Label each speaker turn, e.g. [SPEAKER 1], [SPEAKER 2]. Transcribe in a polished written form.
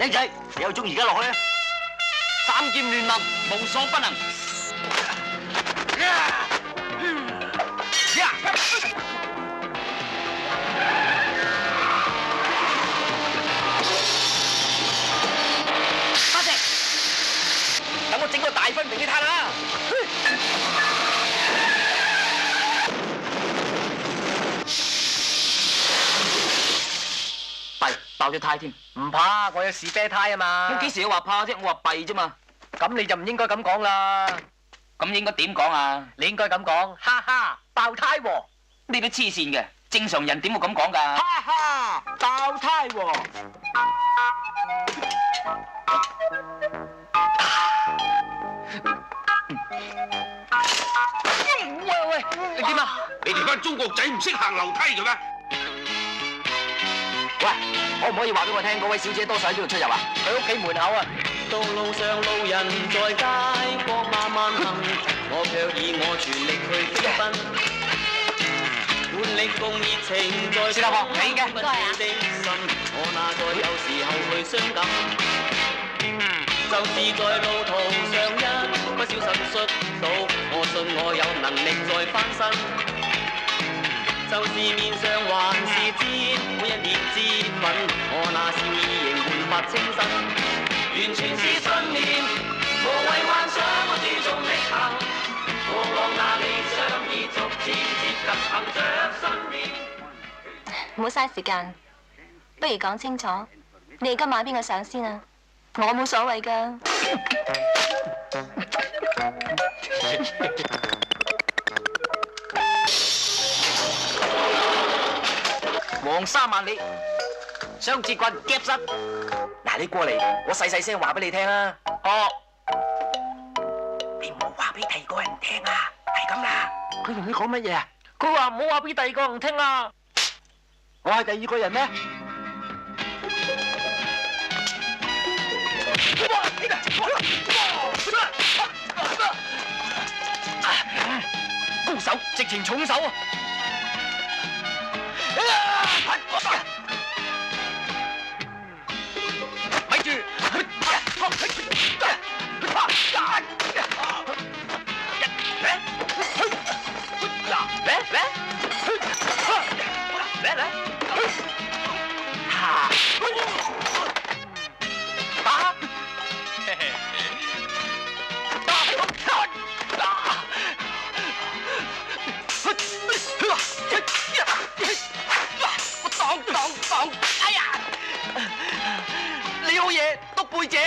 [SPEAKER 1] 兄仔，你有種而家落去啊！
[SPEAKER 2] 三劍聯盟，無所不能。
[SPEAKER 1] 花石，等我整個大分俾你睇下。
[SPEAKER 2] 爆咗胎添，
[SPEAKER 1] 唔怕，我有士啤胎啊嘛。
[SPEAKER 2] 我幾時有話怕啫？我話弊啫嘛。
[SPEAKER 1] 咁你就唔應該咁講啦。
[SPEAKER 2] 咁應該點講啊？
[SPEAKER 1] 你應該咁講，哈哈，爆胎喎！
[SPEAKER 2] 你都黐線嘅，正常人點會咁講㗎？
[SPEAKER 1] 哈哈，爆胎喎！喂，你點啊？
[SPEAKER 3] 你哋班中國仔唔識行樓梯嘅咩？
[SPEAKER 2] 喂，可唔可以話俾我聽，嗰位小姐多數喺邊度出入啊？
[SPEAKER 1] 佢屋企門口啊！
[SPEAKER 4] 道路上路人在街角慢慢行，我卻以我全力去飛奔，活力共熱情在
[SPEAKER 2] 是啦噃，你嘅
[SPEAKER 4] 不掉的心，我哪再有時候去傷感？就是在路途上一不小心摔倒，我信我有能力再翻身。就是面上還是尖，每一年之粉，我那笑意仍煥發清新，完全是信念，無謂幻想，我注重力行，我望那理想已逐漸接近，憑着信念。
[SPEAKER 5] 唔好嘥時間，不如講清楚，你哋今晚邊個上先啊？我冇所謂㗎。
[SPEAKER 2] 黃沙萬里，雙截棍夾實。嗱，你過嚟，我細細聲話俾你聽啊。哦，你唔好話俾第二個人聽啊，係咁啦。佢同你講乜嘢啊？佢話唔好話俾第二個人聽啊。我係第二個人咩？高手，直情重手啊！咪住！擋！哎呀！你好嘢，篤背脊。